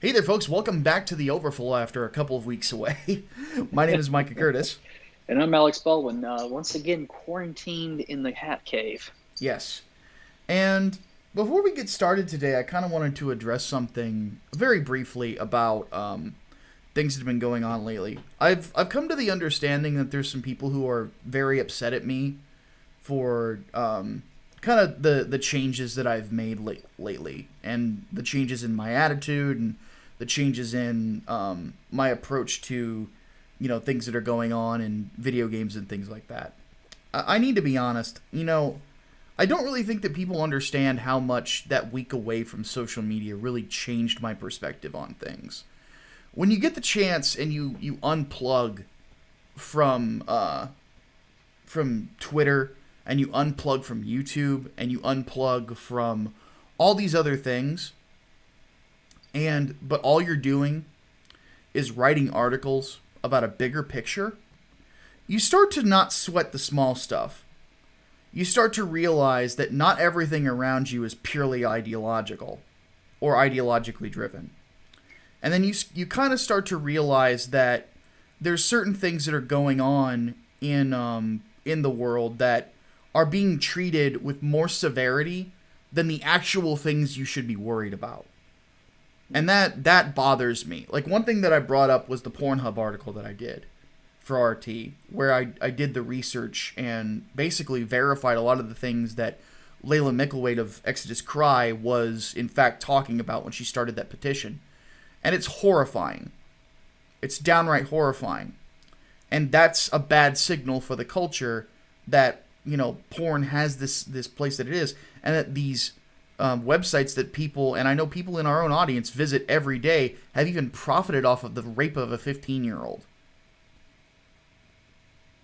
Hey there, folks. Welcome back to the Overflow after a couple of weeks away. My name is Micah Curtis. And I'm Alex Baldwin, once again quarantined in the Hat Cave. Yes. And before we get started today, I kind of wanted to address something very briefly about things that have been going on lately. I've come to the understanding that there's some people who are very upset at me for kind of the changes that I've made lately, and the changes in my attitude, and the changes in my approach to things that are going on in video games and things like that. I need to be honest. I don't really think that people understand how much that week away from social media really changed my perspective on things. When you get the chance and you unplug from Twitter, and you unplug from YouTube, and you unplug from all these other things, but all you're doing is writing articles about a bigger picture, you start to not sweat the small stuff. You start to realize that not everything around you is purely ideological or ideologically driven. And then you kind of start to realize that there's certain things that are going on in the world that are being treated with more severity than the actual things you should be worried about. And that bothers me. Like, one thing that I brought up was the Pornhub article that I did for RT, where I did the research and basically verified a lot of the things that Layla Mickelwait of Exodus Cry was in fact talking about when she started that petition. And it's horrifying. It's downright horrifying. And that's a bad signal for the culture that, porn has this place that it is, and that these websites that people, and I know people in our own audience visit every day, have even profited off of the rape of a 15-year-old.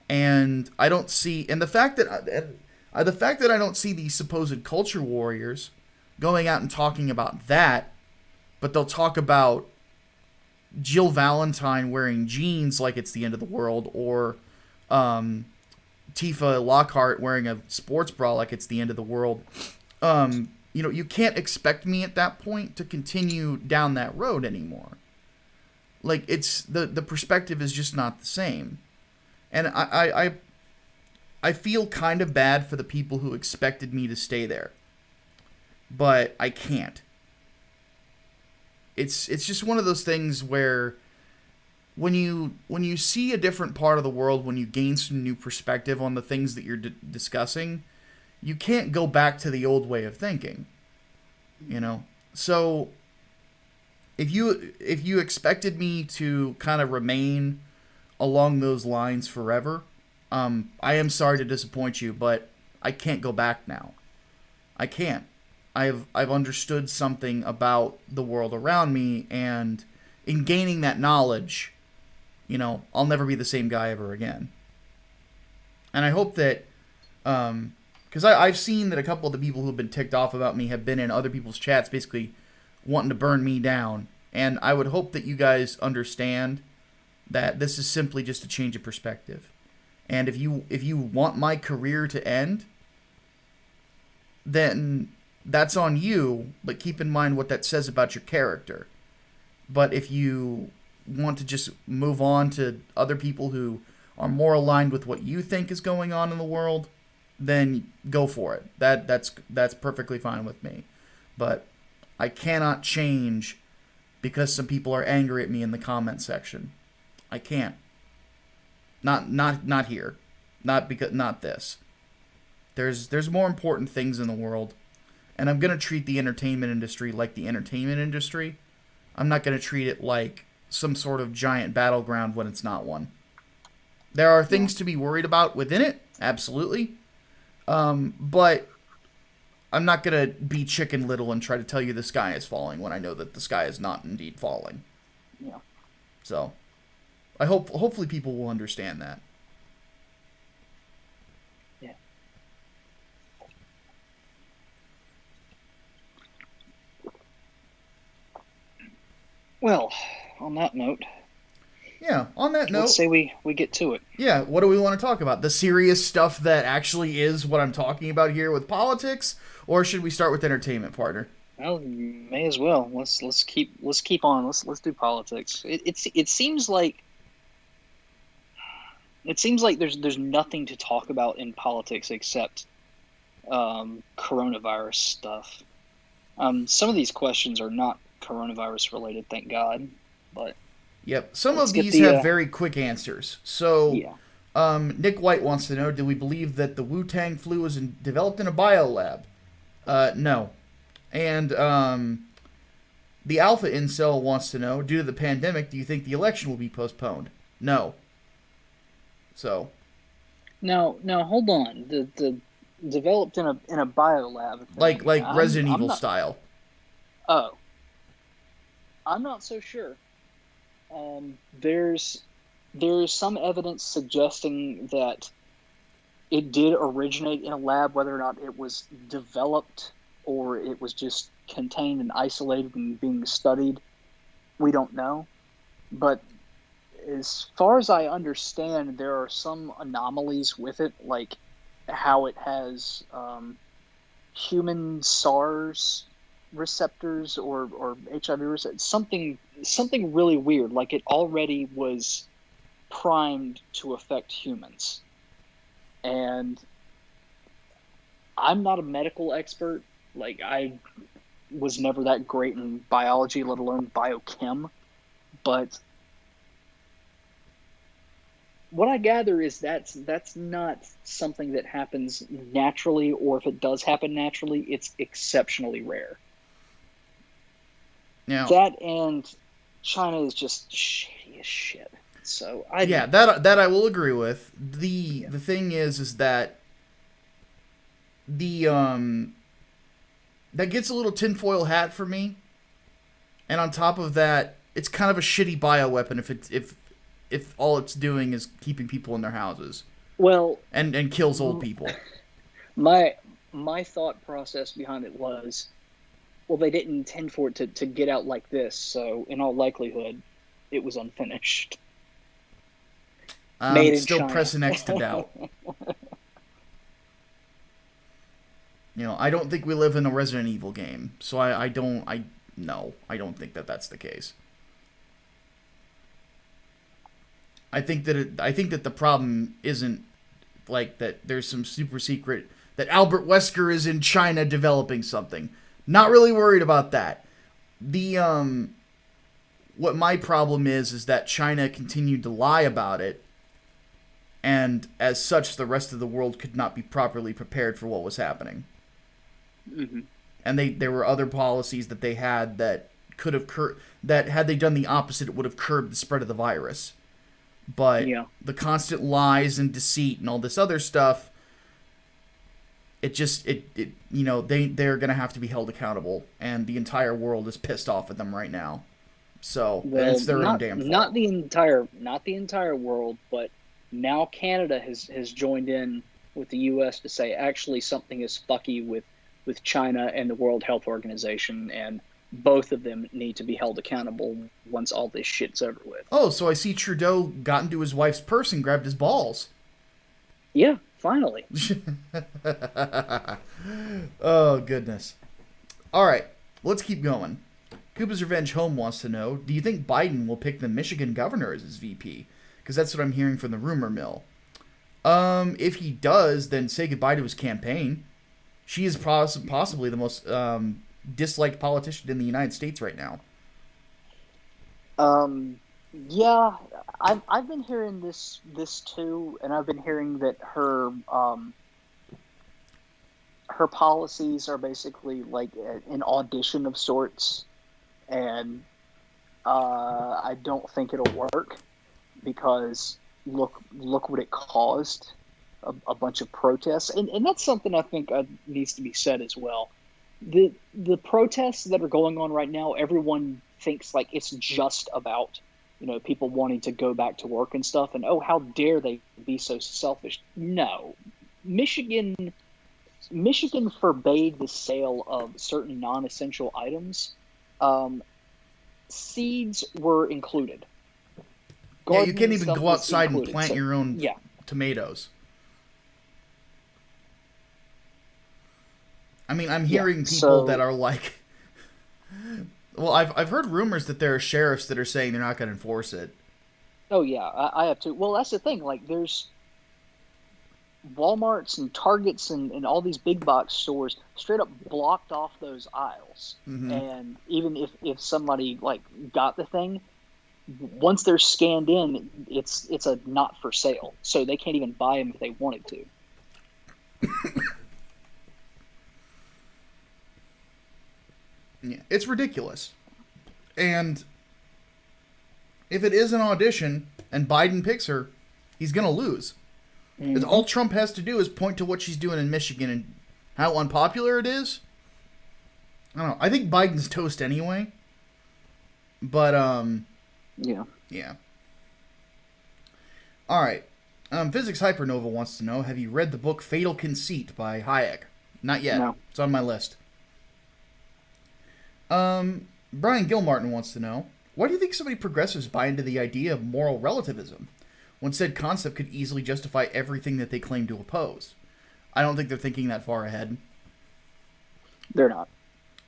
And I don't see, and the fact that I don't see these supposed culture warriors going out and talking about that, but they'll talk about Jill Valentine wearing jeans like it's the end of the world, or Tifa Lockhart wearing a sports bra like it's the end of the world. You can't expect me at that point to continue down that road anymore. Like, it's the perspective is just not the same. And I feel kind of bad for the people who expected me to stay there. But I can't. It's just one of those things where when you see a different part of the world, when you gain some new perspective on the things that you're discussing, you can't go back to the old way of thinking. So if you expected me to kind of remain along those lines forever, I am sorry to disappoint you, but I can't go back now. I can't. I've understood something about the world around me, and in gaining that knowledge, I'll never be the same guy ever again. And I hope that, because I've seen that a couple of the people who have been ticked off about me have been in other people's chats basically wanting to burn me down. And I would hope that you guys understand that this is simply just a change of perspective. And if you want my career to end, then that's on you, but keep in mind what that says about your character. But if you want to just move on to other people who are more aligned with what you think is going on in the world, then go for it. That's perfectly fine with me. But I cannot change because some people are angry at me in the comment section. I can't. Not here. Not this. There's more important things in the world. And I'm going to treat the entertainment industry like the entertainment industry. I'm not going to treat it like some sort of giant battleground when it's not one. There are things to be worried about within it, absolutely. But I'm not going to be Chicken Little and try to tell you the sky is falling when I know that the sky is not indeed falling. Yeah. So, hopefully people will understand that. Yeah. Well, on that note, Yeah, on that note, let's say we get to it. yeah, what do we want to talk about? The serious stuff that actually is what I'm talking about here with politics? Or should we start with entertainment, partner? Well, may as well. Let's keep on. Let's do politics. It seems like there's nothing to talk about in politics except coronavirus stuff. Some of these questions are not coronavirus related, thank God. But Yep. Some let's of get these the have very quick answers. So, yeah. Nick White wants to know: do we believe that the Wu-Tang flu was developed in a biolab? No. And the Alpha Incel wants to know: due to the pandemic, do you think the election will be postponed? No. So, Now hold on. The developed in a biolab thing. like Resident I'm Evil not. style. Oh, I'm not so sure. There's some evidence suggesting that it did originate in a lab. Whether or not it was developed or it was just contained and isolated and being studied, we don't know. But as far as I understand, there are some anomalies with it, like how it has human SARS receptors or HIV receptors, something really weird. Like it already was primed to affect humans. And I'm not a medical expert. Like I was never that great in biology, let alone biochem. But what I gather is that's not something that happens naturally, or if it does happen naturally, it's exceptionally rare. Now, That and China is just shady as shit. So yeah, that I will agree with. The thing is that the that gets a little tinfoil hat for me. And on top of that, it's kind of a shitty bioweapon if all it's doing is keeping people in their houses well, and kills old people. my my thought process behind it was, well, they didn't intend for it to get out like this, so in all likelihood, it was unfinished. Made in Still China. pressing X to doubt. I don't think we live in a Resident Evil game, so I don't think that that's the case. I think that the problem isn't like that. There's some super secret that Albert Wesker is in China developing something. Not really worried about that. The what my problem is that China continued to lie about it, and as such, the rest of the world could not be properly prepared for what was happening. Mm-hmm. And there were other policies that they had that could have that had they done the opposite, it would have curbed the spread of the virus. But Yeah. the constant lies and deceit and all this other stuff, they're gonna have to be held accountable, and the entire world is pissed off at them right now. So Well, it's their own damn fault. not the entire world, but now Canada has joined in with the U.S. to say actually something is fucky with China and the World Health Organization, and both of them need to be held accountable once all this shit's over with. Oh, so I see Trudeau got into his wife's purse and grabbed his balls. Yeah, finally. Oh, goodness. All right, let's keep going. Koopa's Revenge Home wants to know, do you think Biden will pick the Michigan governor as his VP? Because that's what I'm hearing from the rumor mill. If he does, then say goodbye to his campaign. She is possibly the most disliked politician in the United States right now. Yeah, I've been hearing this too, and I've been hearing that her policies are basically like an audition of sorts, and I don't think it'll work because look what it caused. A bunch of protests, and that's something I think needs to be said as well. The protests that are going on right now, everyone thinks like it's just about people wanting to go back to work and stuff, and oh, how dare they be so selfish. No, Michigan forbade the sale of certain non-essential items. Seeds were included. Yeah, you can't even go outside and plant your own yeah. tomatoes. I mean, I'm hearing people that are like, Well, I've heard rumors that there are sheriffs that are saying they're not going to enforce it. Oh yeah, I have to. Well, that's the thing. Like, there's Walmarts and Targets and all these big box stores straight up blocked off those aisles. Mm-hmm. And even if somebody like got the thing, once they're scanned in, it's a not for sale. So they can't even buy them if they wanted to. Yeah, it's ridiculous. And if it is an audition and Biden picks her, he's going to lose. Because all Trump has to do is point to what she's doing in Michigan and how unpopular it is. I don't know. I think Biden's toast anyway. But, Yeah. yeah. All right. Physics Hypernova wants to know, have you read the book Fatal Conceit by Hayek? Not yet. No. It's on my list. Brian Gilmartin wants to know, why do you think so many progressives buy into the idea of moral relativism, when said concept could easily justify everything that they claim to oppose? I don't think they're thinking that far ahead. They're not.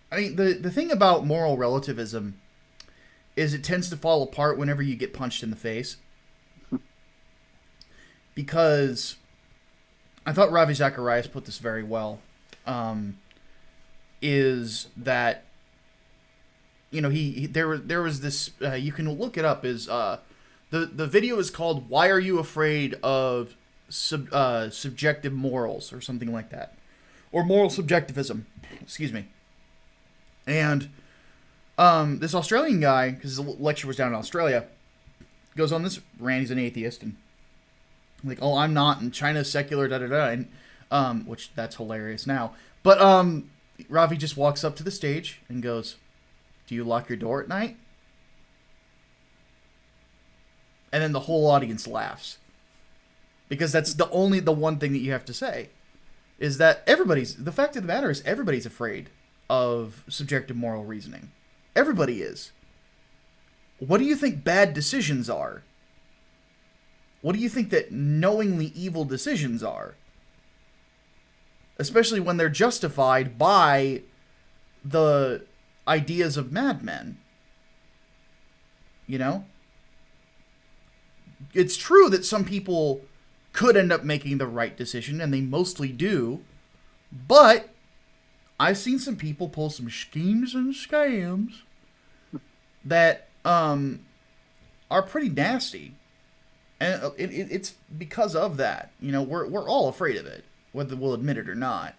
I mean, the thing about moral relativism is it tends to fall apart whenever you get punched in the face. Because I thought Ravi Zacharias put this very well. Is that, you know, there was this, you can look it up, is the video is called "Why Are You Afraid of Subjective Morals" or something like that, or moral subjectivism. Excuse me. And this Australian guy, because the lecture was down in Australia, goes on this rant. He's an atheist and like, oh, I'm not, and China's secular, da da da, and which that's hilarious now. But Ravi just walks up to the stage and goes, "Do you lock your door at night?" And then the whole audience laughs. Because that's the one thing that you have to say. Is that the fact of the matter is everybody's afraid of subjective moral reasoning. Everybody is. What do you think bad decisions are? What do you think that knowingly evil decisions are? Especially when they're justified by the ideas of madmen. You know? It's true that some people could end up making the right decision, and they mostly do, but I've seen some people pull some schemes and scams that are pretty nasty. And it's because of that. You know, we're all afraid of it, whether we'll admit it or not.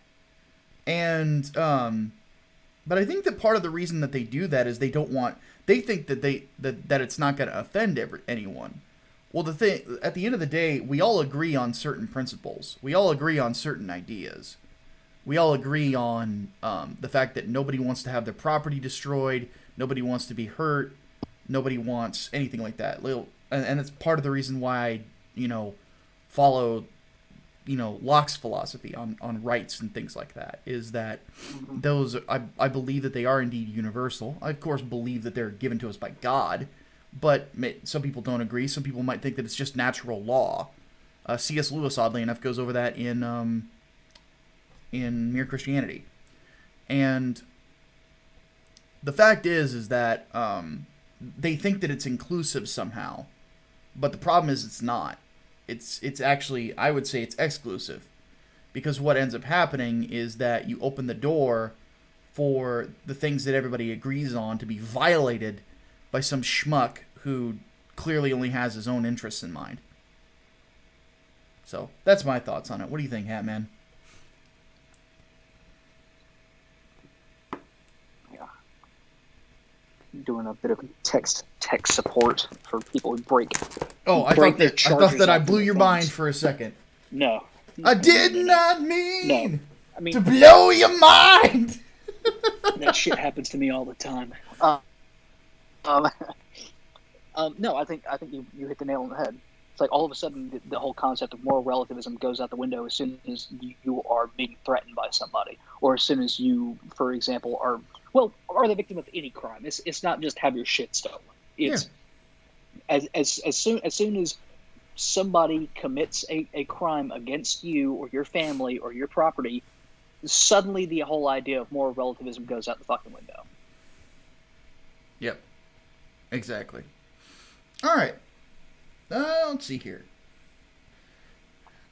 And but I think that part of the reason that they do that is they think that it's not going to offend anyone. Well, at the end of the day, we all agree on certain principles. We all agree on certain ideas. We all agree on the fact that nobody wants to have their property destroyed. Nobody wants to be hurt. Nobody wants anything like that. And it's part of the reason why I, follow, Locke's philosophy on rights and things like that, is that those, I believe that they are indeed universal. I, of course, believe that they're given to us by God, but some people don't agree. Some people might think that it's just natural law. C.S. Lewis, oddly enough, goes over that in Mere Christianity. And the fact is that they think that it's inclusive somehow. But the problem is it's not. It's actually, I would say it's exclusive. Because what ends up happening is that you open the door for the things that everybody agrees on to be violated by some schmuck who clearly only has his own interests in mind. So, that's my thoughts on it. What do you think, Hatman? Doing a bit of tech support for people who break. Oh, I thought that I blew your mind for a second. No, I did not mean no. I mean to blow your mind. That shit happens to me all the time. No, I think you hit the nail on the head. It's like all of a sudden the whole concept of moral relativism goes out the window as soon as you are being threatened by somebody, or as soon as you, for example, are the victim of any crime. It's not just have your shit stolen. It's as soon as somebody commits a crime against you or your family or your property, suddenly the whole idea of moral relativism goes out the fucking window. Yep. Exactly. All right. Let's see here.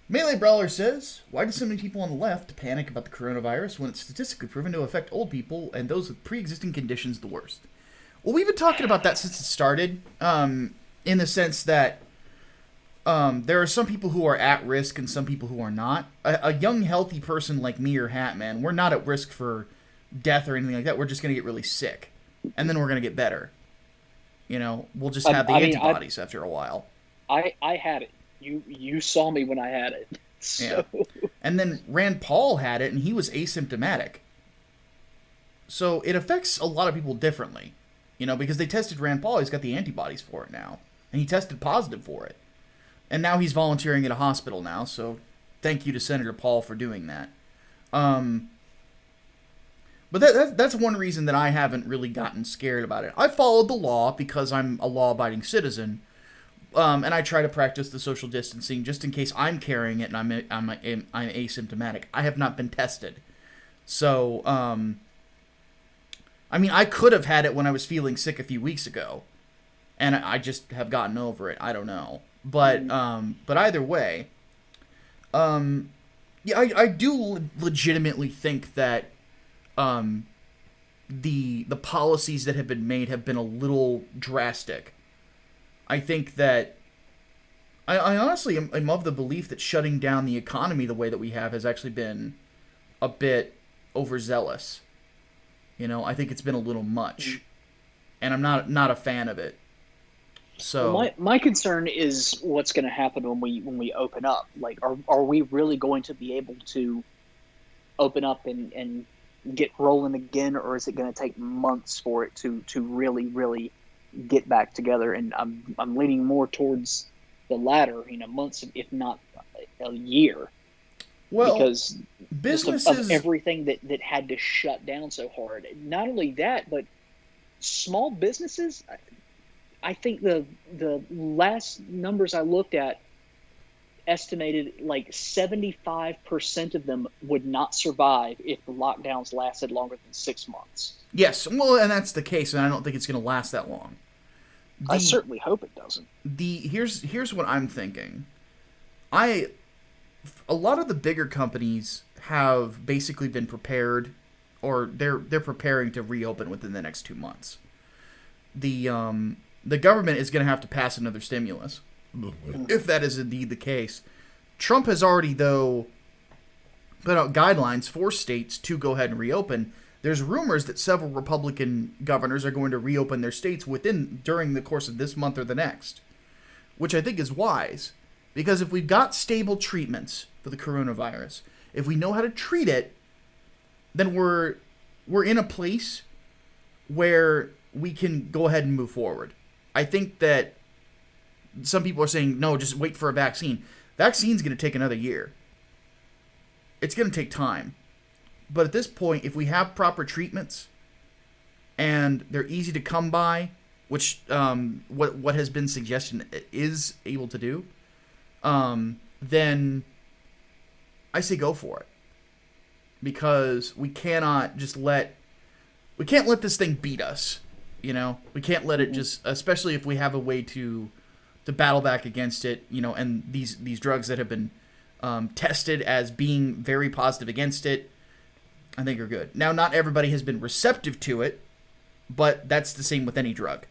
Melee Brawler says, why do so many people on the left panic about the coronavirus when it's statistically proven to affect old people and those with pre-existing conditions the worst? Well, we've been talking about that since it started, in the sense that there are some people who are at risk and some people who are not. A young, healthy person like me or Hatman, we're not at risk for death or anything like that. We're just going to get really sick, and then we're going to get better. You know, we'll just have the antibodies after a while. I had it. You saw me when I had it. So. Yeah. And then Rand Paul had it, and he was asymptomatic. So it affects a lot of people differently. You know, because they tested Rand Paul, he's got the antibodies for it now. And he tested positive for it. And now he's volunteering at a hospital now, so thank you to Senator Paul for doing that. But that's one reason that I haven't really gotten scared about it. I followed the law because I'm a law-abiding citizen, and I try to practice the social distancing just in case I'm carrying it and I'm asymptomatic. I have not been tested. So, I mean, I could have had it when I was feeling sick a few weeks ago, and I just have gotten over it. I don't know. But either way, yeah, I do legitimately think that the policies that have been made have been a little drastic. I think that I honestly am of the belief that shutting down the economy the way that we have has actually been a bit overzealous. You know, I think it's been a little much, and I'm not a fan of it. So well, my concern is what's going to happen when we open up. Like, are we really going to be able to open up and get rolling again, or is it going to take months for it to really get back together? And I'm leaning more towards the latter. You know, months, if not a year. Well, because businesses of everything that had to shut down so hard. Not only that, but small businesses. I think the last numbers I looked at estimated like 75% of them would not survive if the lockdowns lasted longer than 6 months. Yes, well, and that's the case, and I don't think it's going to last that long. I certainly hope it doesn't. Here's what I'm thinking. A lot of the bigger companies have basically been prepared, or they're preparing to reopen within the next 2 months. The government is going to have to pass another stimulus, if that is indeed the case. Trump has already, though, put out guidelines for states to go ahead and reopen. There's rumors that several Republican governors are going to reopen their states during the course of this month or the next, which I think is wise. Because if we've got stable treatments for the coronavirus, if we know how to treat it, then we're in a place where we can go ahead and move forward. I think that some people are saying, no, just wait for a vaccine. Vaccine's going to take another year. It's going to take time. But at this point, if we have proper treatments and they're easy to come by, which what has been suggested is able to do, then I say go for it. Because we cannot just let this thing beat us. You know, we can't let it just, especially if we have a way to battle back against it, you know, and these drugs that have been tested as being very positive against it, I think are good. Now, not everybody has been receptive to it, but that's the same with any drug,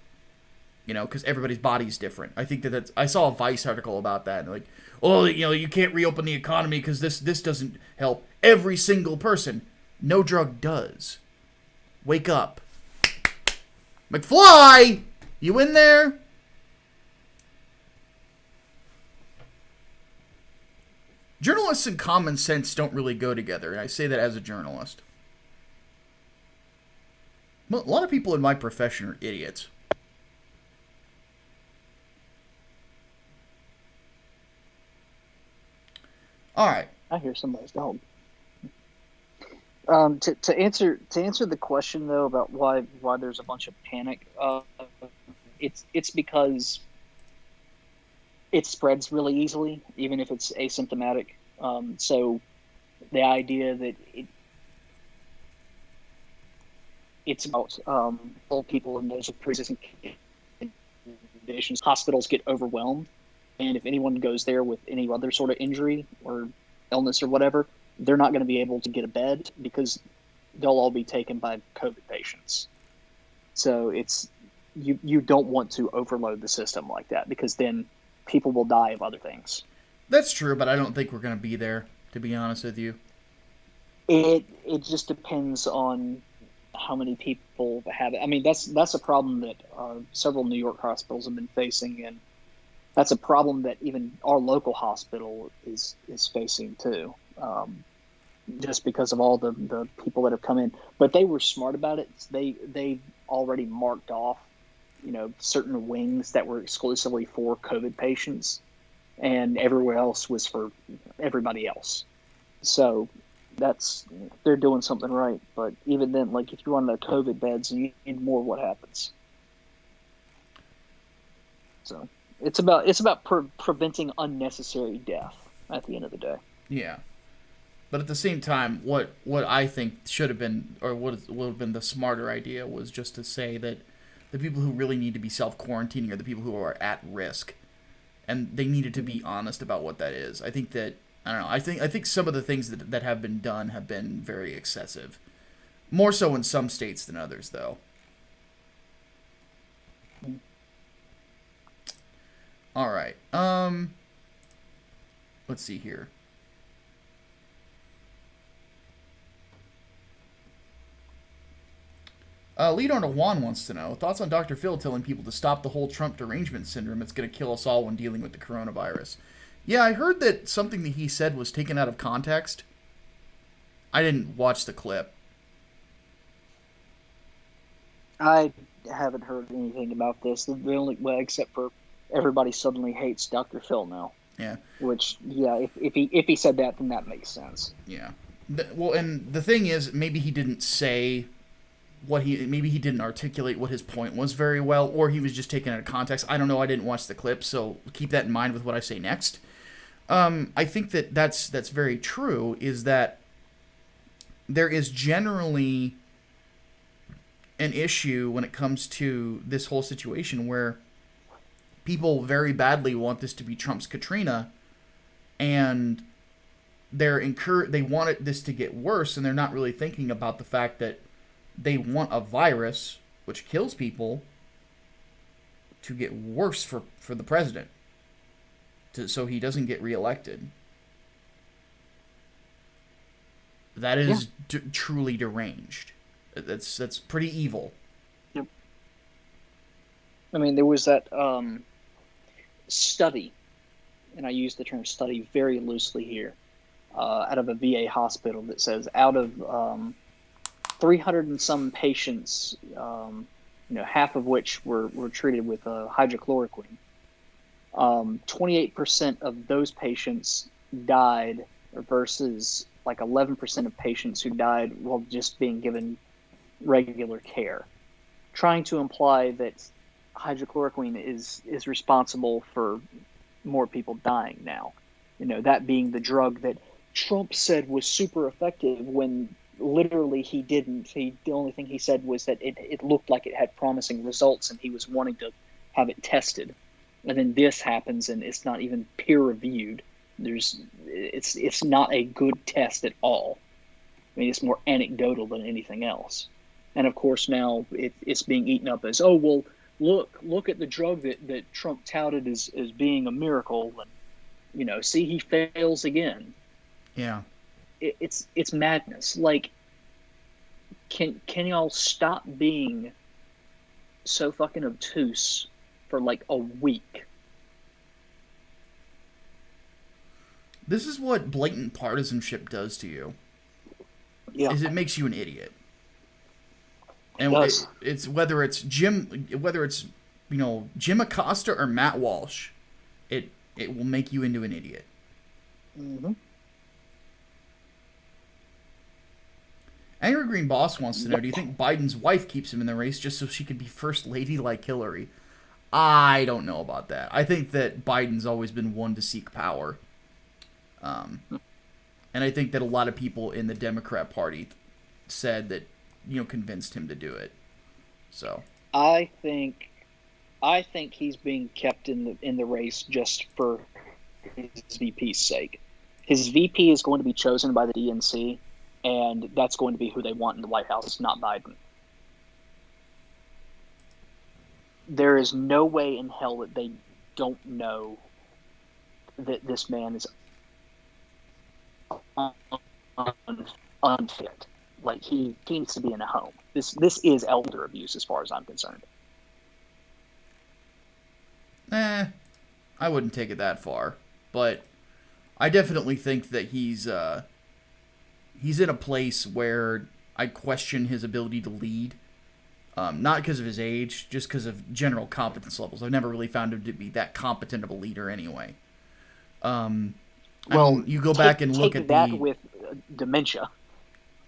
you know, because everybody's body is different. I think I saw a Vice article about that, and like, oh, you know, you can't reopen the economy because this doesn't help every single person. No drug does. Wake up. McFly! You in there? Journalists and common sense don't really go together, and I say that as a journalist. A lot of people in my profession are idiots. All right. I hear somebody's dog. To answer the question though about why there's a bunch of panic, it's because it spreads really easily, even if it's asymptomatic. So the idea that it's about old people and those with pre-existing conditions. Hospitals get overwhelmed, and if anyone goes there with any other sort of injury or illness or whatever, they're not going to be able to get a bed because they'll all be taken by COVID patients. So it's you don't want to overload the system like that, because then people will die of other things. That's true, but I don't think we're going to be there, to be honest with you. It just depends on how many people have it. I mean, that's a problem that several New York hospitals have been facing, and that's a problem that even our local hospital is facing too. Just because of all the people that have come in, but they were smart about it. They already marked off, certain wings that were exclusively for COVID patients, and everywhere else was for everybody else. So they're doing something right. But even then, like if you run the COVID beds and you need more, what happens? So it's about preventing unnecessary death at the end of the day. Yeah. But at the same time, what I think should have been, or would have been the smarter idea, was just to say that the people who really need to be self-quarantining are the people who are at risk. And they needed to be honest about what that is. I think that, I don't know, I think some of the things that have been done have been very excessive. More so in some states than others, though. All right. Let's see here. Leonardo Juan wants to know, thoughts on Dr. Phil telling people to stop the whole Trump derangement syndrome. It's going to kill us all when dealing with the coronavirus. Yeah, I heard that something that he said was taken out of context. I didn't watch the clip. I haven't heard anything about this. The only way, except for everybody suddenly hates Dr. Phil now. Yeah. Which, yeah, if he said that, then that makes sense. Yeah. Well, and the thing is, maybe he didn't say maybe he didn't articulate what his point was very well, or he was just taken out of context. I don't know. I didn't watch the clip, so keep that in mind with what I say next. I think that's very true, is that there is generally an issue when it comes to this whole situation where people very badly want this to be Trump's Katrina, and they want this to get worse, and they're not really thinking about the fact that they want a virus, which kills people, to get worse for the president, so he doesn't get reelected. That is truly deranged. That's pretty evil. Yep. I mean, there was that study, and I use the term study very loosely here, out of a VA hospital that says out of 300 and some patients, half of which were treated with hydrochloroquine. 28% of those patients died, versus like 11% of patients who died while just being given regular care, trying to imply that hydrochloroquine is responsible for more people dying now. That being the drug that Trump said was super effective, when literally he didn't. The only thing he said was that it looked like it had promising results, and he was wanting to have it tested. And then this happens, and it's not even peer reviewed. It's not a good test at all. I mean, it's more anecdotal than anything else. And of course now it's being eaten up as, oh well, look at the drug that Trump touted as being a miracle, and see, he fails again. Yeah. It's madness. Like, can y'all stop being so fucking obtuse for like a week? This is what blatant partisanship does to you. Yeah. Is it makes you an idiot. And it's whether it's Jim Acosta or Matt Walsh, it will make you into an idiot. Mm-hmm. Angry Green Boss wants to know, do you think Biden's wife keeps him in the race just so she could be first lady like Hillary? I don't know about that. I think that Biden's always been one to seek power. And I think that a lot of people in the Democrat Party said that convinced him to do it. So I think he's being kept in the race just for his VP's sake. His VP is going to be chosen by the DNC, and that's going to be who they want in the White House, not Biden. There is no way in hell that they don't know that this man is unfit. Like, he needs to be in a home. This is elder abuse as far as I'm concerned. I wouldn't take it that far, but I definitely think that he's in a place where I question his ability to lead. Not because of his age, just because of general competence levels. I've never really found him to be that competent of a leader anyway. You go back and look at that with dementia.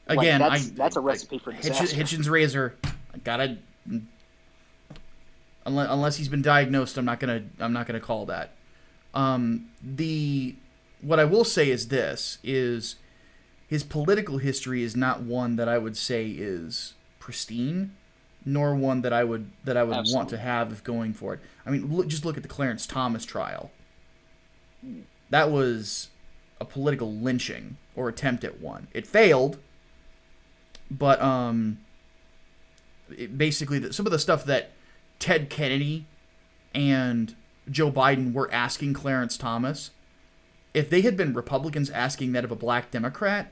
Again, that's a recipe for disaster. Hitchens razor. I gotta. Unless he's been diagnosed, I'm not gonna call that. What I will say is this: is his political history is not one that I would say is pristine, nor one that I would Absolutely. want to have if going for it. I mean, just look at the Clarence Thomas trial. That was a political lynching or attempt at one. It failed, but basically some of the stuff that Ted Kennedy and Joe Biden were asking Clarence Thomas, if they had been Republicans asking that of a black Democrat,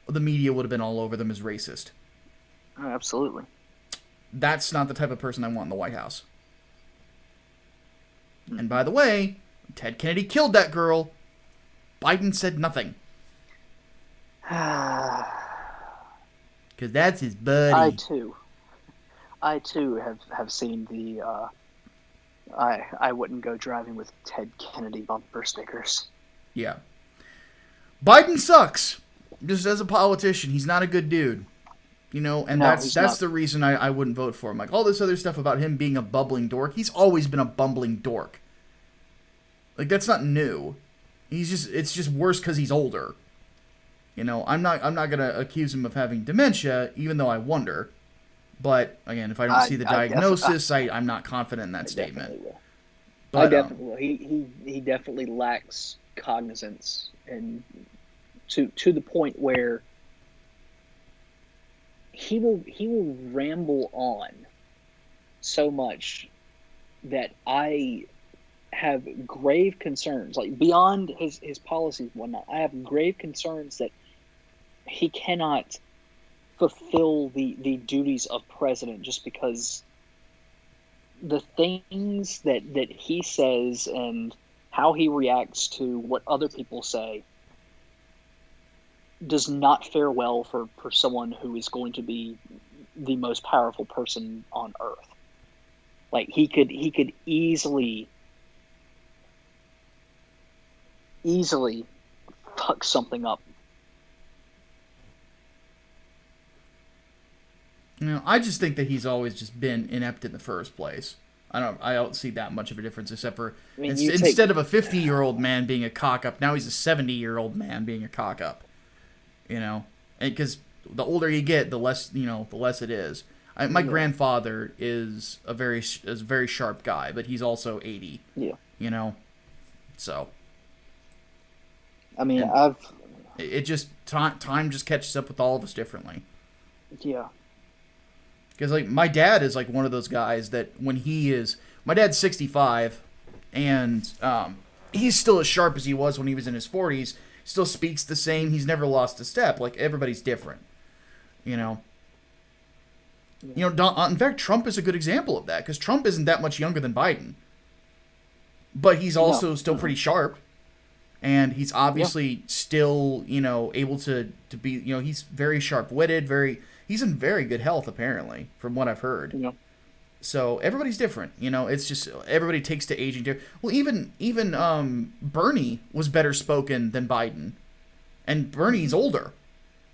the media would have been all over them as racist. Oh, absolutely. That's not the type of person I want in the White House. And by the way, Ted Kennedy killed that girl. Biden said nothing. Because that's his buddy. I too have seen the I wouldn't go driving with Ted Kennedy bumper stickers. Yeah. Biden sucks. Just as a politician, he's not a good dude. And that's the reason I wouldn't vote for him. Like, all this other stuff about him being a bumbling dork, he's always been a bumbling dork. Like, that's not new. It's just worse because he's older. I'm not gonna accuse him of having dementia, even though I wonder. But again, if I don't see the diagnosis, I'm not confident in that statement. But, I definitely will. He definitely lacks cognizance, and to the point where he will ramble on so much that I have grave concerns, like beyond his policies and whatnot. I have grave concerns that he cannot fulfill the duties of president just because the things that he says and how he reacts to what other people say does not fare well for someone who is going to be the most powerful person on earth. Like, he could easily fuck something up. I just think that he's always just been inept in the first place. I don't see that much of a difference, except for instead of a 50-year-old man being a cock-up, now he's a 70-year-old man being a cock-up. And because the older you get, the less it is. My grandfather is a very sharp guy, but he's also 80. Yeah. So. I mean, it just time just catches up with all of us differently. Yeah. Because, like, my dad is, like, one of those guys that my dad's 65, and he's still as sharp as he was when he was in his 40s, still speaks the same, he's never lost a step. Like, everybody's different, in fact, Trump is a good example of that, because Trump isn't that much younger than Biden, but he's also still pretty sharp, and he's obviously still, able to be, he's very sharp-witted, he's in very good health, apparently, from what I've heard. Yeah. So everybody's different. It's just everybody takes to aging different. Well, even Bernie was better spoken than Biden, and Bernie's older.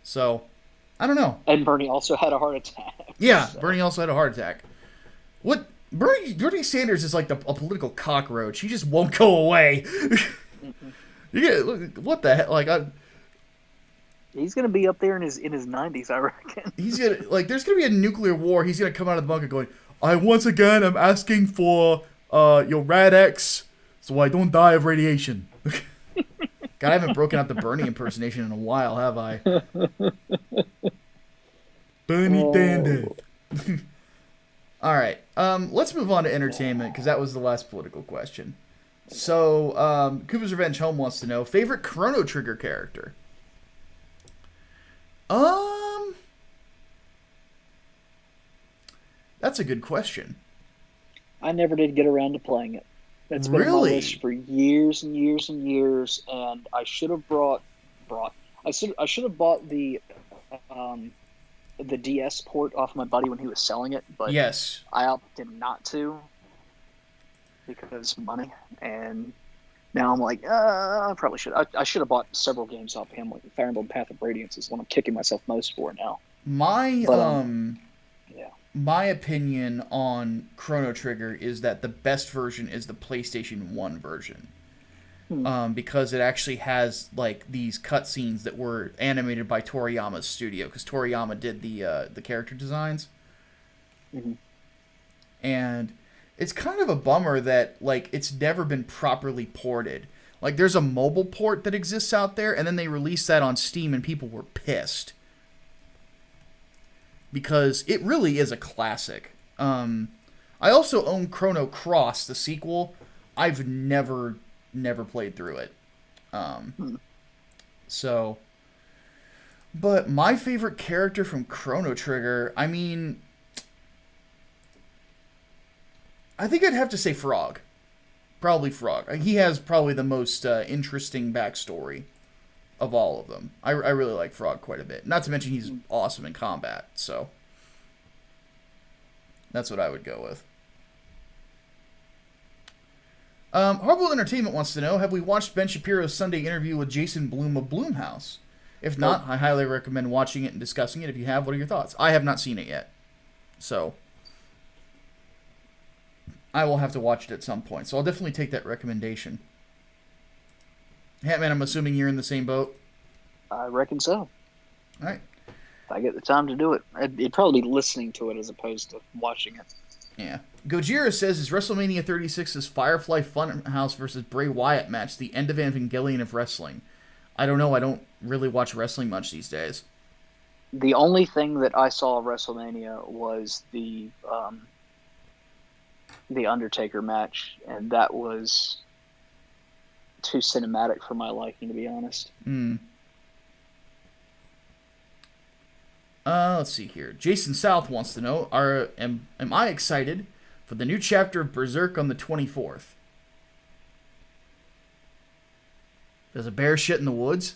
So I don't know. And Bernie also had a heart attack. Yeah, so. Bernie also had a heart attack. What Bernie Sanders is like a political cockroach. He just won't go away. Yeah, what the heck? Like He's gonna be up there in his 90s, I reckon. He's gonna there's gonna be a nuclear war. He's gonna come out of the bunker going, I once again am asking for your Rad X so I don't die of radiation. God, I haven't broken out the Bernie impersonation in a while, have I? Bernie Dandeth. All right, let's move on to entertainment because that was the last political question. So, Cooper's Revenge Home wants to know favorite Chrono Trigger character. That's a good question. I never did get around to playing it. It's been on my list for years and years and years, and I should have I should have bought the DS port off my buddy when he was selling it, but yes, I opted not to because of money. And now I'm like, I probably should. I should have bought several games off him. Like Fire Emblem Path of Radiance is what I'm kicking myself most for now. My opinion on Chrono Trigger is that the best version is the PlayStation 1 version. Because it actually has these cutscenes that were animated by Toriyama's studio, because Toriyama did the character designs. Mm-hmm. And it's kind of a bummer that it's never been properly ported. There's a mobile port that exists out there, and then they released that on Steam, and people were pissed. Because it really is a classic. I also own Chrono Cross, the sequel. I've never played through it. So, but my favorite character from Chrono Trigger, I mean, I think I'd have to say Frog. Probably Frog. He has probably the most interesting backstory of all of them. I really like Frog quite a bit. Not to mention he's awesome in combat, so that's what I would go with. Hardboiled Entertainment wants to know, have we watched Ben Shapiro's Sunday interview with Jason Blum of Blumhouse? If not, I highly recommend watching it and discussing it. If you have, what are your thoughts? I have not seen it yet, so I will have to watch it at some point. So I'll definitely take that recommendation. Hatman, I'm assuming you're in the same boat? I reckon so. All right. If I get the time to do it. It'd probably be listening to it as opposed to watching it. Yeah. Gojira says, is WrestleMania 36's Firefly Funhouse versus Bray Wyatt match the end of Evangelion of wrestling? I don't know. I don't really watch wrestling much these days. The only thing that I saw of WrestleMania was the Undertaker match, and that was too cinematic for my liking, to be honest. Let's see here. Jason South wants to know, am I excited for the new chapter of Berserk on the 24th? Does a bear shit in the woods?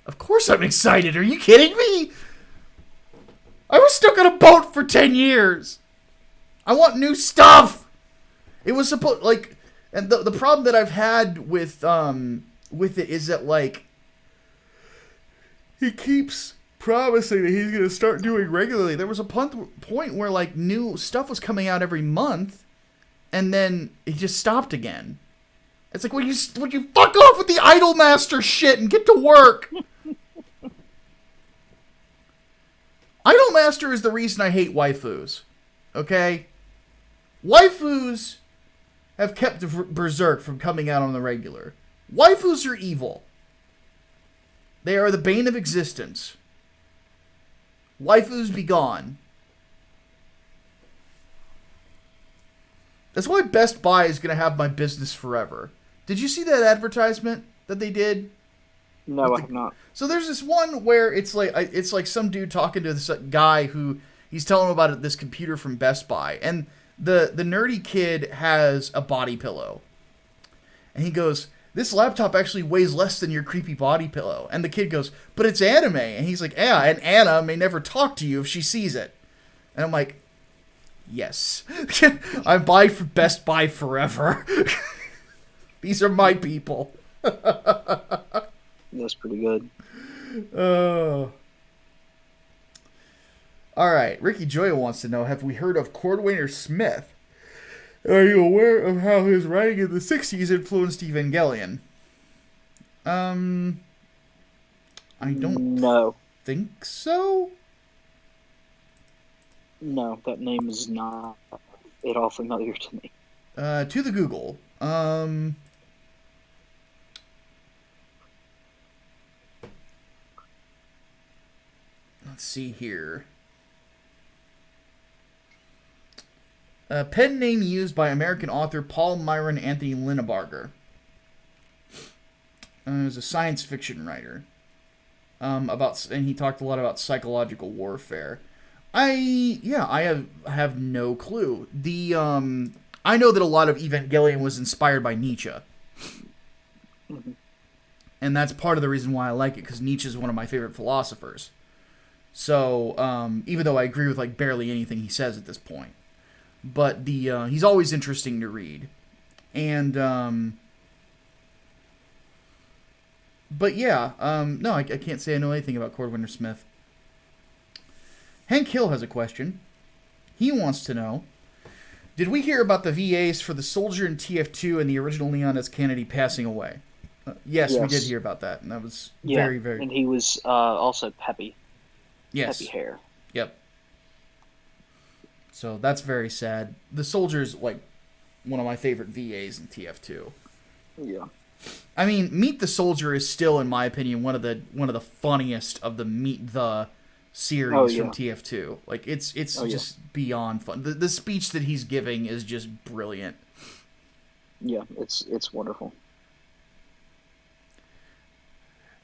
Of course I'm excited. Are you kidding me? I was stuck on a boat for 10 years. I want new stuff. It was supposed and the problem that I've had with it is that he keeps promising that he's going to start doing regularly. There was a point where new stuff was coming out every month, and then he just stopped again. It's would you fuck off with the Idolmaster shit and get to work? Idolmaster is the reason I hate waifus. Okay? Waifus have kept Berserk from coming out on the regular. Waifus are evil. They are the bane of existence. Waifus be gone. That's why Best Buy is going to have my business forever. Did you see that advertisement that they did? No, I have not. So there's this one where it's like some dude talking to this guy who he's telling him about this computer from Best Buy, and the nerdy kid has a body pillow, and he goes, "This laptop actually weighs less than your creepy body pillow." And the kid goes, "But it's anime," and he's like, "Yeah, and Anna may never talk to you if she sees it." And I'm like, yes, I buy for Best Buy forever. These are my people. That's pretty good. All right. Ricky Joya wants to know, have we heard of Cordwainer Smith? Are you aware of how his writing in the 60s influenced Evangelion? Um, I don't No. think so. No, that name is not at all familiar to me. To the Google. Let's see here. A pen name used by American author Paul Myron Anthony Linebarger. He was a science fiction writer. And he talked a lot about psychological warfare. I have no clue. I know that a lot of Evangelion was inspired by Nietzsche. Mm-hmm. And that's part of the reason why I like it, because Nietzsche is one of my favorite philosophers. So, even though I agree with like barely anything he says at this point, but he's always interesting to read, and but yeah, no, I can't say I know anything about Cordwainer Smith. Hank Hill has a question. He wants to know: did we hear about the VAs for the soldier in TF2 and the original Leon S. Kennedy passing away? Yes, we did hear about that, and that was very, very. And he was also peppy. Yes. Peppy hair. Yep. So that's very sad. The soldier's like one of my favorite VAs in TF2. Yeah. I mean, Meet the Soldier is still, in my opinion, one of the funniest of the Meet the series from TF2. Like it's just beyond fun. The speech that he's giving is just brilliant. Yeah, it's wonderful.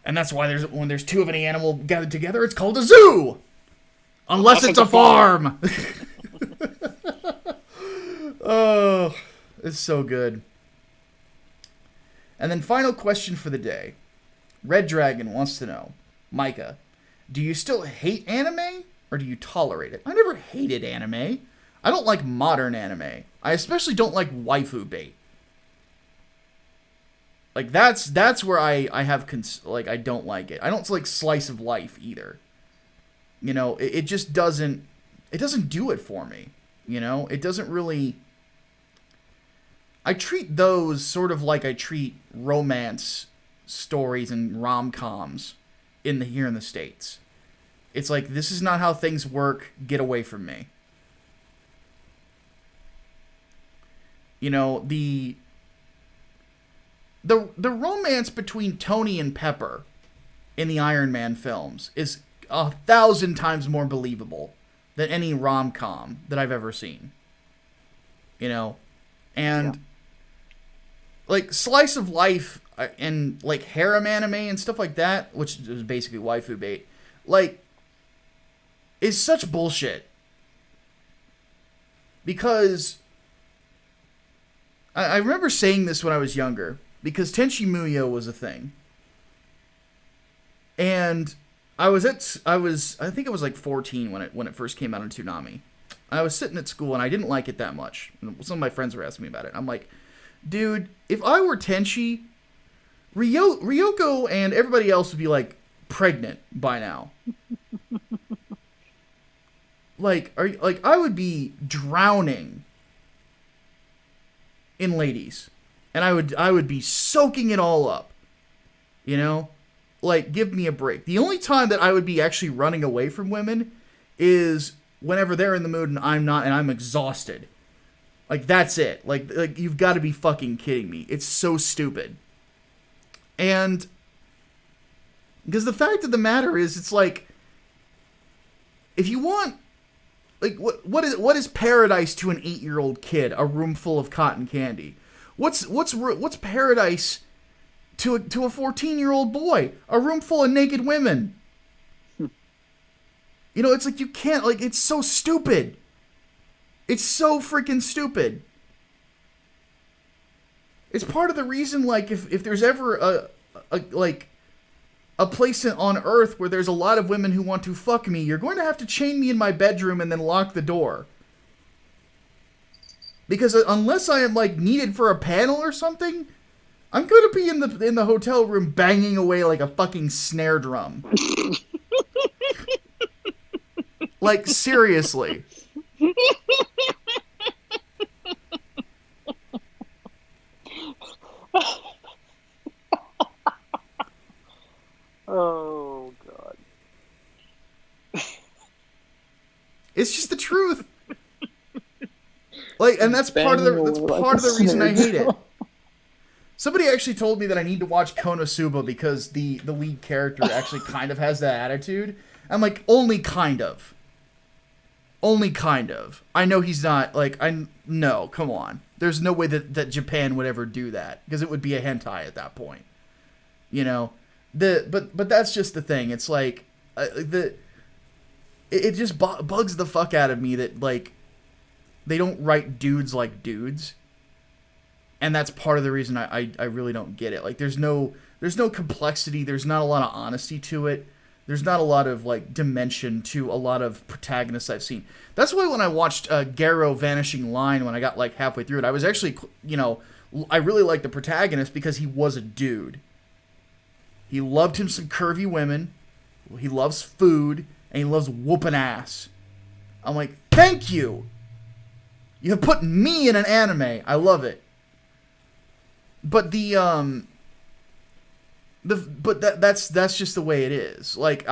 And that's why when there's two of any animal gathered together, it's called a zoo. Unless it's a farm. Oh, it's so good. And then final question for the day. Red Dragon wants to know, Micah, do you still hate anime or do you tolerate it? I never hated anime. I don't like modern anime. I especially don't like waifu bait. Like that's where I have I don't like it. I don't like slice of life either. You know, it just doesn't do it for me. You know, it doesn't really. I treat those sort of like I treat romance stories and rom-coms here in the States. It's like, this is not how things work. Get away from me. You know, the romance between Tony and Pepper in the Iron Man films is 1,000 times more believable than any rom-com that I've ever seen. You know? And like slice of life and like harem anime and stuff like that, which is basically waifu bait, like, is such bullshit. Because I remember saying this when I was younger, because Tenchi Muyo was a thing. And I think I was like 14 when it first came out on Toonami. I was sitting at school and I didn't like it that much. Some of my friends were asking me about it. I'm like, dude, if I were Tenchi, Ryoko and everybody else would be like pregnant by now. I would be drowning in ladies, and I would be soaking it all up. You know, like, give me a break. The only time that I would be actually running away from women is whenever they're in the mood and I'm not, and I'm exhausted. Like, that's it. Like you've got to be fucking kidding me. It's so stupid. And because the fact of the matter is, it's like, if you want, like, what is paradise to an 8-year-old kid? A room full of cotton candy. What's paradise to a 14-year-old boy? A room full of naked women. You know, it's like, you can't, like, it's so stupid. It's so freaking stupid. It's part of the reason, like, if there's ever a place on Earth where there's a lot of women who want to fuck me, you're going to have to chain me in my bedroom and then lock the door. Because unless I am, like, needed for a panel or something, I'm going to be in the hotel room banging away like a fucking snare drum. Like, seriously. It's just the truth. Like, and that's part of the reason I hate it. Somebody actually told me that I need to watch Konosuba because the lead character actually kind of has that attitude. I'm like, only kind of. Only kind of. I know he's not, like, no, come on. There's no way that Japan would ever do that, because it would be a hentai at that point. You know? But that's just the thing. It's like, it just bugs the fuck out of me that, like, they don't write dudes like dudes. And that's part of the reason I really don't get it. Like, there's no complexity. There's not a lot of honesty to it. There's not a lot of, like, dimension to a lot of protagonists I've seen. That's why when I watched Garo Vanishing Line, when I got, like, halfway through it, I was actually, you know, I really liked the protagonist because he was a dude. He loved him some curvy women. He loves food. And he loves whooping ass. I'm like, thank you! You have put me in an anime. I love it. But that's just the way it is. Like,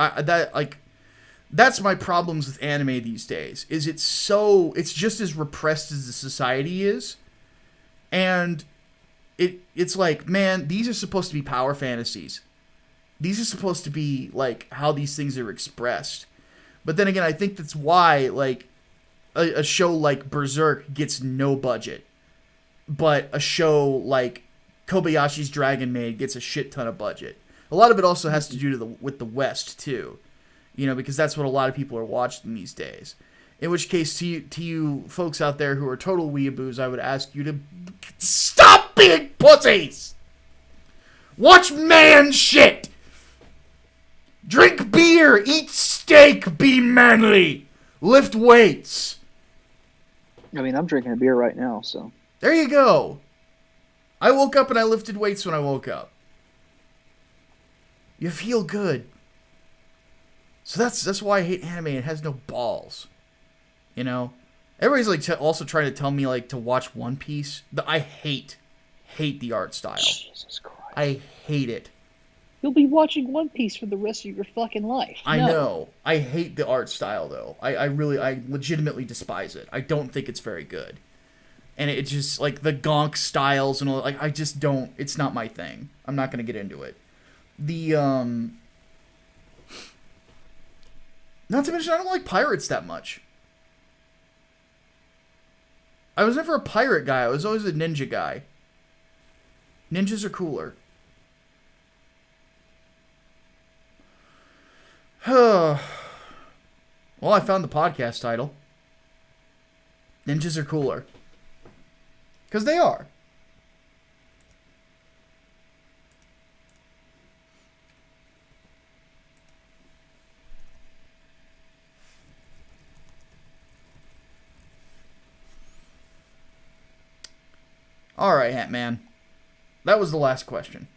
that's my problems with anime these days. Is it's just as repressed as the society is, and it's like, man, these are supposed to be power fantasies. These are supposed to be, like, how these things are expressed. But then again, I think that's why, like, a show like Berserk gets no budget, but a show like Kobayashi's Dragon Maid gets a shit ton of budget. A lot of it also has to do with the West, too. You know, because that's what a lot of people are watching these days. In which case, to you folks out there who are total weeaboos, I would ask you to stop being pussies! Watch man shit! Drink beer, eat steak, be manly! Lift weights! I mean, I'm drinking a beer right now, so... There you go! I woke up and I lifted weights when I woke up. You feel good. So that's why I hate anime. It has no balls. You know? Everybody's like also trying to tell me like to watch One Piece. I hate the art style. Jesus Christ. I hate it. You'll be watching One Piece for the rest of your fucking life. I know. I hate the art style though. I legitimately despise it. I don't think it's very good. And it just, like, the gonk styles and all, like, I just don't, it's not my thing. I'm not going to get into it. Not to mention, I don't like pirates that much. I was never a pirate guy. I was always a ninja guy. Ninjas are cooler. Well, I found the podcast title. Ninjas are cooler. Because they are. Alright, Hatman. That was the last question.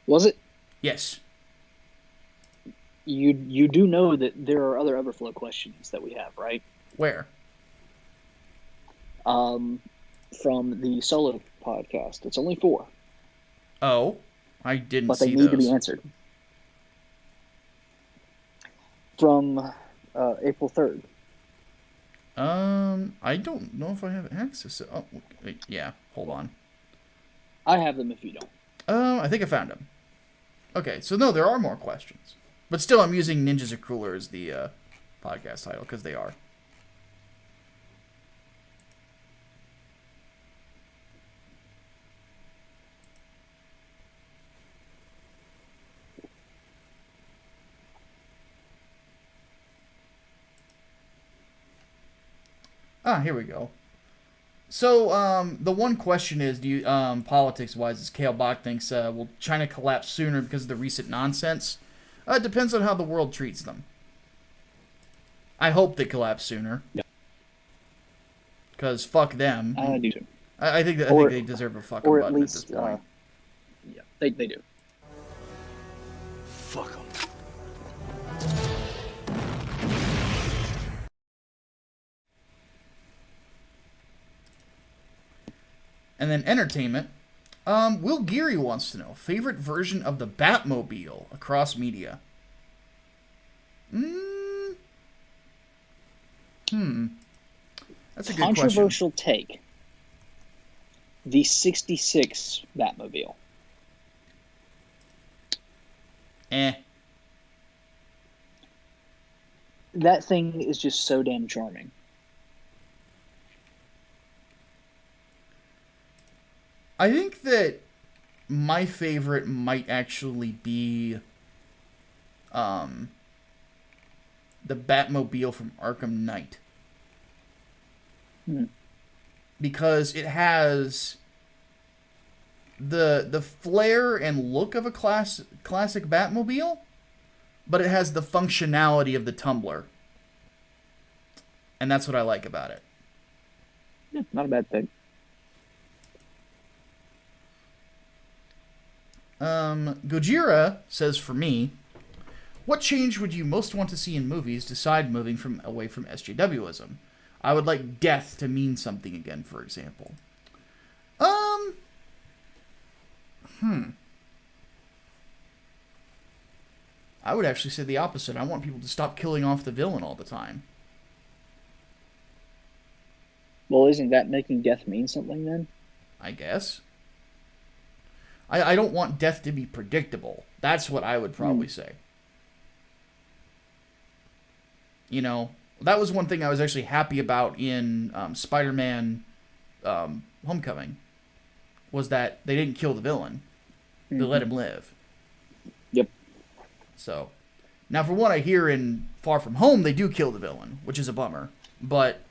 Was it? Yes. You do know that there are other Overflow questions that we have, right? Where? From the solo podcast. It's only 4. Oh, I didn't but see they need those. to be answered. From April 3rd. I don't know if I have access to... Oh, wait, yeah, hold on. I have them if you don't. I think I found them. Okay, so no, there are more questions. But still, I'm using Ninjas Are Cooler as the podcast title, because they are. Here we go. So, the one question is, do you, politics-wise, as Kale Bach thinks, will China collapse sooner because of the recent nonsense? It depends on how the world treats them. I hope they collapse sooner. Yeah. Because fuck them. I do too. I think they deserve a fucking or button at least, at this point. Yeah, they do. Fuck them. And then entertainment. Will Geary wants to know, favorite version of the Batmobile across media? That's a good question. Controversial take. The 66 Batmobile. Eh. That thing is just so damn charming. I think that my favorite might actually be the Batmobile from Arkham Knight. Because it has the flair and look of a classic Batmobile, but it has the functionality of the Tumbler. And that's what I like about it. Yeah, not a bad thing. Gojira says, for me, what change would you most want to see in movies decide moving away from SJWism? I would like death to mean something again, for example. I would actually say the opposite. I want people to stop killing off the villain all the time. Well, isn't that making death mean something then? I guess. I don't want death to be predictable. That's what I would probably say. You know, that was one thing I was actually happy about in Spider-Man Homecoming, was that they didn't kill the villain. They let him live. Yep. So, now for what I hear in Far From Home, they do kill the villain, which is a bummer. But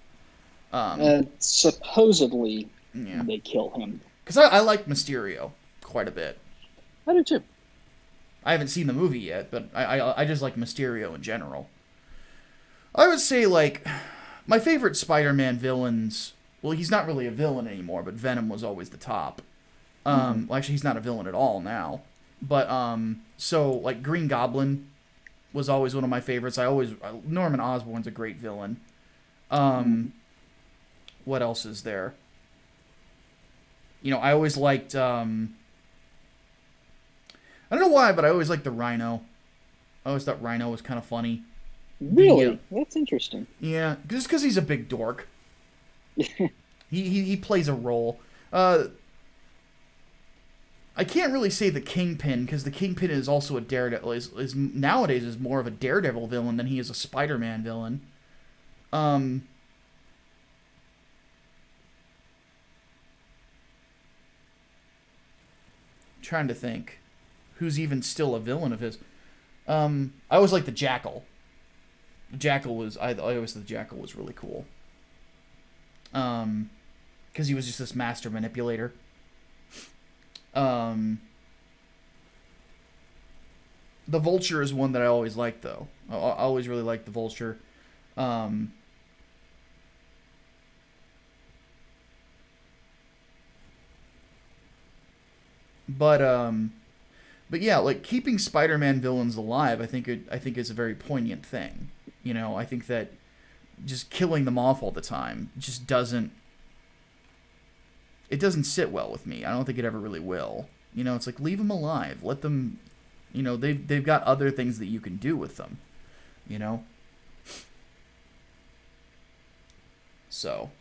supposedly, yeah, they kill him. Because I like Mysterio quite a bit. I do too. I haven't seen the movie yet, but I just like Mysterio in general. I would say, like, my favorite Spider-Man villains... Well, he's not really a villain anymore, but Venom was always the top. Well, actually, he's not a villain at all now. But, so, like, Green Goblin was always one of my favorites. Norman Osborn's a great villain. What else is there? You know, I always liked, I don't know why, but I always liked the Rhino. I always thought Rhino was kind of funny. Really? That's interesting. Yeah, just because he's a big dork. he plays a role. I can't really say the Kingpin, because the Kingpin is also a Daredevil. Nowadays is more of a Daredevil villain than he is a Spider-Man villain. Trying to think who's even still a villain of his. I always liked the Jackal. I always thought the Jackal was really cool. Because he was just this master manipulator. The Vulture is one that I always liked, though. I always really liked the Vulture. But yeah, like, keeping Spider-Man villains alive, I think is a very poignant thing. You know, I think that just killing them off all the time just doesn't sit well with me. I don't think it ever really will. You know, it's like, leave them alive. Let them, you know, they've got other things that you can do with them. You know? So.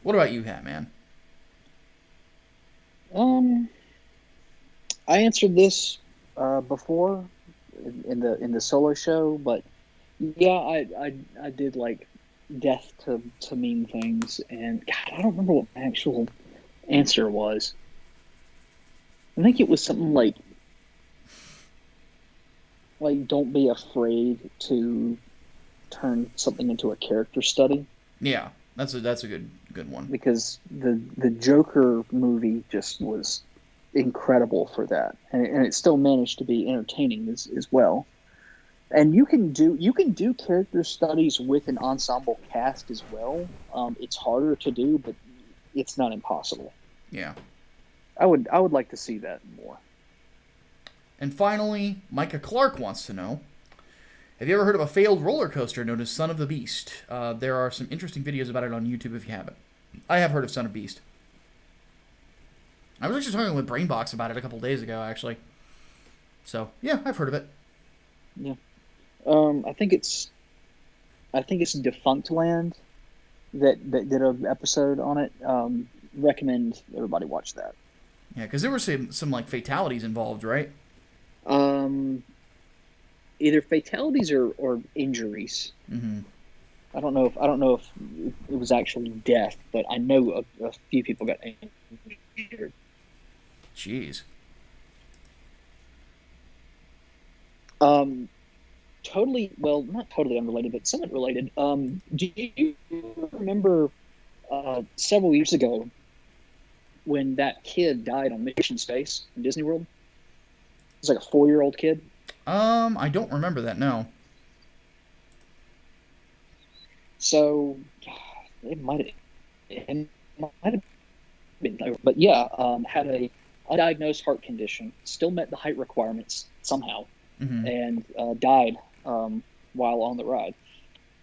What about you, Hatman? I answered this before in the solo show, but yeah, I did like death to mean things, and God, I don't remember what my actual answer was. I think it was something like don't be afraid to turn something into a character study. Yeah, that's a good one. Because the Joker movie just was incredible for that, and it still managed to be entertaining as well. And you can do character studies with an ensemble cast as well. It's harder to do, but it's not impossible. Yeah, I would like to see that more. And finally, Micah Clark wants to know, have you ever heard of a failed roller coaster known as Son of the Beast? There are some interesting videos about it on YouTube if you haven't. I have heard of Son of Beast. I was actually talking with Brainbox about it a couple days ago, actually. So, yeah, I've heard of it. Yeah. I think it's Defunct Land that did an episode on it. Recommend everybody watch that. Yeah, because there were some like fatalities involved, right? Um, Either fatalities or injuries. Mm-hmm. I don't know if it was actually death, but I know a few people got injured. Jeez. Um, Totally, well, not totally unrelated, but somewhat related. Do you remember several years ago when that kid died on Mission Space in Disney World? It was like a 4-year-old kid. I don't remember that. No. So it might have been, but yeah, had a undiagnosed heart condition, still met the height requirements somehow, Mm-hmm. and died while on the ride.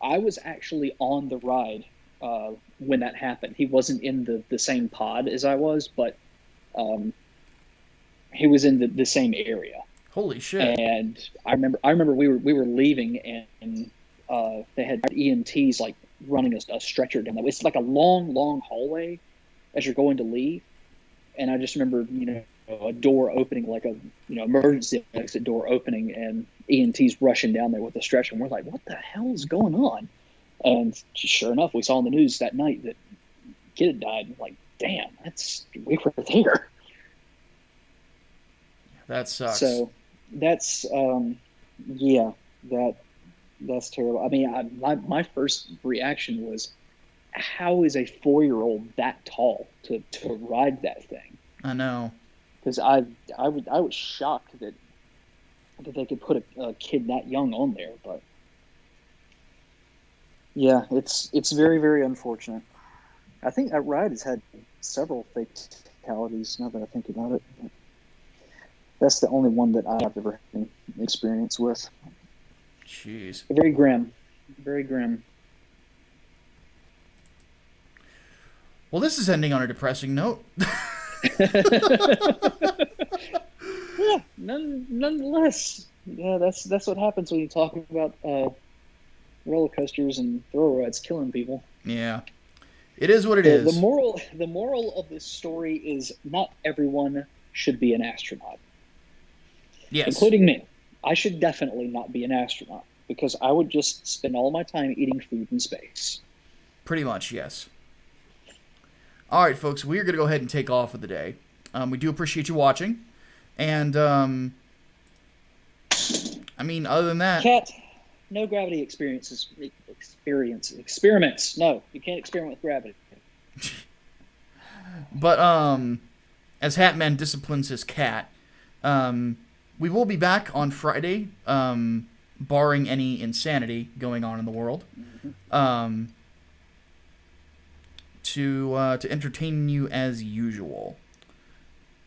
I was actually on the ride when that happened. He wasn't in the same pod as I was, but um, he was in the same area. Holy shit. And I remember we were leaving, and they had EMTs like running a stretcher down that. It's like a long hallway as you're going to leave. And I just remember, a door opening, like a emergency exit door opening, and EMTs rushing down there with a stretcher. And we're like, what the hell is going on? And sure enough, we saw on the news that night that kid had died. I'm like, damn, we were there. That sucks. So that's yeah, that's terrible. I mean, my first reaction was, how is a 4-year-old that tall to ride that thing? I know. Because I was shocked that they could put a kid that young on there. But yeah, it's very, very unfortunate. I think that ride has had several fatalities now that I think about it. That's the only one that I've ever had any experience with. Jeez. Very grim. Very grim. Well, this is ending on a depressing note. Yeah, nonetheless. Yeah, that's what happens when you talk about roller coasters and thrill rides killing people. Yeah. It is what it The is. moral of this story is not everyone should be an astronaut, Yes. including me. I should definitely not be an astronaut because I would just spend all my time eating food in space. Pretty much, yes. All right, folks, we're going to go ahead and take off for the day. We do appreciate you watching. And, I mean, other than that... Cat, no gravity experiments. No, you can't experiment with gravity. But, as Hatman disciplines his cat, we will be back on Friday, barring any insanity going on in the world, to entertain you as usual.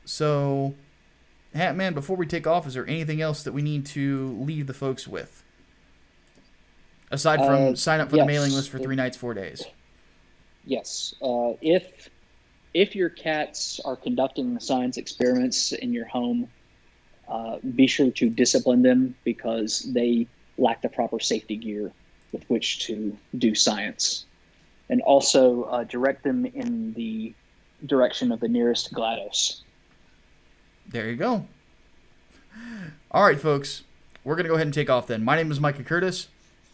So, Hatman, before we take off, is there anything else that we need to leave the folks with? Aside from sign up for the mailing list for 3 nights, 4 days. Yes. If your cats are conducting science experiments in your home, be sure to discipline them because they lack the proper safety gear with which to do science. And also direct them in the direction of the nearest GLaDOS. There you go. All right, folks. We're going to go ahead and take off then. My name is Micah Curtis.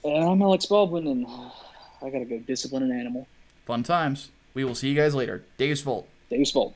And I'm Alex Baldwin, and I got to go discipline an animal. Fun times. We will see you guys later. Dave's Volt. Dave's Volt.